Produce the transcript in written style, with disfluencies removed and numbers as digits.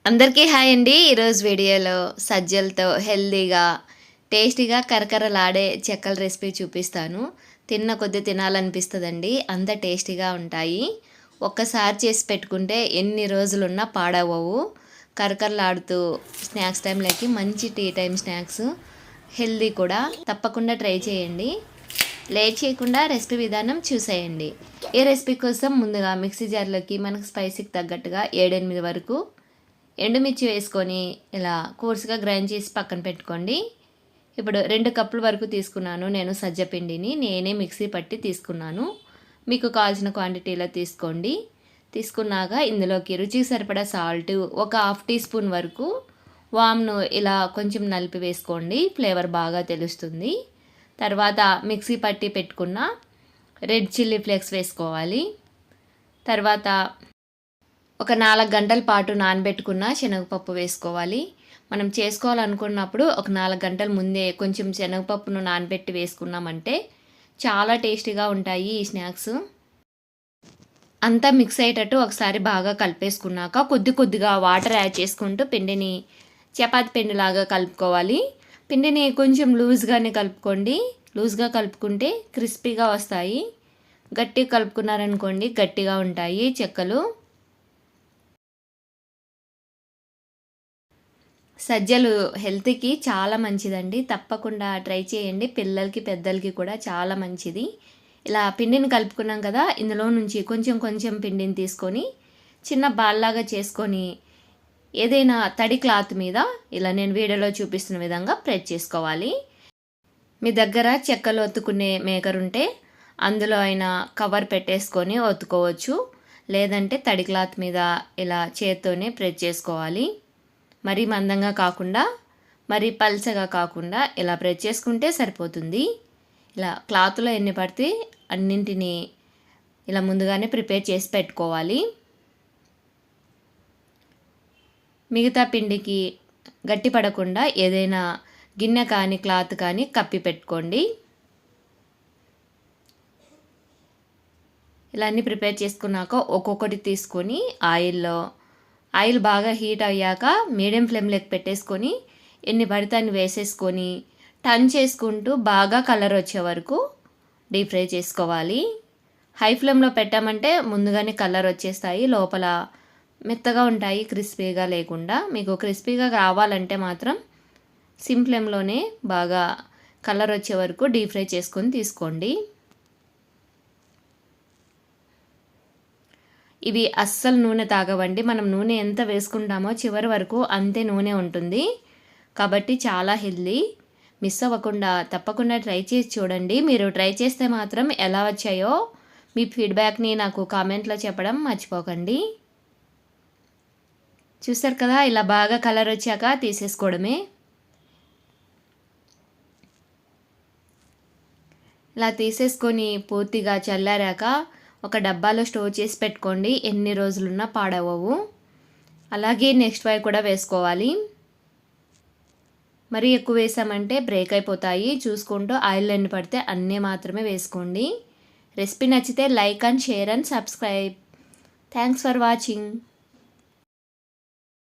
అందరికీ హాయ్ అండి. ఈరోజు వీడియోలో సజ్జలతో హెల్తీగా, టేస్టీగా కరకరలాడే చెక్కల రెసిపీ చూపిస్తాను. తిన్న కొద్దీ తినాలనిపిస్తుందండి. అంత టేస్టీగా ఉంటాయి. ఒక్కసారి చేసి పెట్టుకుంటే ఎన్ని రోజులున్నా పాడవవు. కరకరలాడుతూ స్నాక్స్ టైంలోకి మంచి టీ టైం స్నాక్స్, హెల్తీ కూడా. తప్పకుండా ట్రై చేయండి. లేట్ చేయకుండా రెసిపీ విధానం చూసేయండి. ఈ రెసిపీ కోసం ముందుగా మిక్సీ జార్లోకి మనకు స్పైసీకి తగ్గట్టుగా 7-8 వరకు ఎండుమిర్చి వేసుకొని ఇలా కోర్సుగా గ్రైండ్ చేసి పక్కన పెట్టుకోండి. ఇప్పుడు 2 కప్పుల వరకు తీసుకున్నాను నేను సజ్జపిండిని. నేనే మిక్సీ పట్టి తీసుకున్నాను. మీకు కావాల్సిన క్వాంటిటీలో తీసుకోండి. తీసుకున్నాక ఇందులోకి రుచికి సరిపడా సాల్ట్, ఒక 1/2 టీ స్పూన్ వరకు వామ్ను ఇలా కొంచెం నలిపి వేసుకోండి. ఫ్లేవర్ బాగా తెలుస్తుంది. తర్వాత మిక్సీ పట్టి పెట్టుకున్న రెడ్ చిల్లీ ఫ్లేక్స్ వేసుకోవాలి. తర్వాత ఒక 4 గంటల పాటు నానబెట్టుకున్న శనగపప్పు వేసుకోవాలి. మనం చేసుకోవాలనుకున్నప్పుడు ఒక 4 గంటల ముందే కొంచెం శనగపప్పును నానబెట్టి వేసుకున్నామంటే చాలా టేస్టీగా ఉంటాయి ఈ స్నాక్స్. అంతా మిక్స్ అయ్యేటట్టు ఒకసారి బాగా కలిపేసుకున్నాక కొద్దిగా వాటర్ యాడ్ చేసుకుంటూ పిండిని చపాతి పిండిలాగా కలుపుకోవాలి. పిండిని కొంచెం లూజ్గానే కలుపుకోండి. లూజ్గా కలుపుకుంటే క్రిస్పీగా వస్తాయి. గట్టిగా కలుపుకున్నారనుకోండి గట్టిగా ఉంటాయి చెక్కలు. సజ్జలు హెల్త్కి చాలా మంచిదండి. తప్పకుండా ట్రై చేయండి. పిల్లలకి పెద్దలకి కూడా చాలా మంచిది. ఇలా పిండిని కలుపుకున్నాం కదా, ఇందులో నుంచి కొంచెం పిండిని తీసుకొని చిన్న బాల్లాగా చేసుకొని ఏదైనా తడి క్లాత్ మీద ఇలా నేను వీడియోలో చూపిస్తున్న విధంగా ప్రెస్ చేసుకోవాలి. మీ దగ్గర చెక్కలు ఒత్తుకునే మేకర్ ఉంటే అందులో అయినా కవర్ పెట్టేసుకొని ఒత్తుకోవచ్చు. లేదంటే తడి క్లాత్ మీద ఇలా చేత్తోనే ప్రెస్ చేసుకోవాలి. మరీ మందంగా కాకుండా మరీ పల్చగా కాకుండా ఇలా ప్రెస్ చేసుకుంటే సరిపోతుంది. ఇలా క్లాత్లో ఎన్ని పడితే అన్నింటినీ ఇలా ముందుగానే ప్రిపేర్ చేసి పెట్టుకోవాలి. మిగతా పిండికి గట్టి పడకుండా ఏదైనా గిన్నె కానీ క్లాత్ కానీ కప్పి పెట్టుకోండి. ఇలా అన్నీ ప్రిపేర్ చేసుకున్నాక ఒక్కొక్కటి తీసుకొని ఆయిల్ బాగా హీట్ అయ్యాక మీడియం ఫ్లేమ్లోకి పెట్టేసుకొని ఎన్ని పడితే అన్ని వేసేసుకొని టర్న్ చేసుకుంటూ బాగా కలర్ వచ్చే వరకు డీప్ ఫ్రై చేసుకోవాలి. హై ఫ్లేమ్లో పెట్టామంటే ముందుగానే కలర్ వచ్చేస్తాయి, లోపల మెత్తగా ఉంటాయి క్రిస్పీగా లేకుండా. మీకు క్రిస్పీగా రావాలంటే మాత్రం సిమ్ ఫ్లేమ్లోనే బాగా కలర్ వచ్చే వరకు డీప్ ఫ్రై చేసుకొని తీసుకోండి. ఇవి అస్సలు నూనె తాగవండి. మనం నూనె ఎంత వేసుకుంటామో చివరి వరకు అంతే నూనె ఉంటుంది. కాబట్టి చాలా హెల్దీ. మిస్ అవ్వకుండా తప్పకుండా ట్రై చేసి చూడండి. మీరు ట్రై చేస్తే మాత్రం ఎలా వచ్చాయో మీ ఫీడ్బ్యాక్ని నాకు కామెంట్లో చెప్పడం మర్చిపోకండి. చూస్తారు కదా, ఇలా బాగా కలర్ వచ్చాక తీసేసుకోవడమే. ఇలా తీసేసుకొని పూర్తిగా చల్లారాక ఒక డబ్బాలో స్టోర్ చేసి పెట్టుకోండి. ఎన్ని రోజులున్నా పాడవవు. అలాగే నెక్స్ట్ వై కూడా వేసుకోవాలి. మరీ ఎక్కువ వేసామంటే బ్రేక్ అయిపోతాయి. చూసుకుంటూ ఆయిల్ ఎన్ని పడితే అన్నీ మాత్రమే వేసుకోండి. రెసిపీ నచ్చితే like and share and subscribe. Thanks for watching.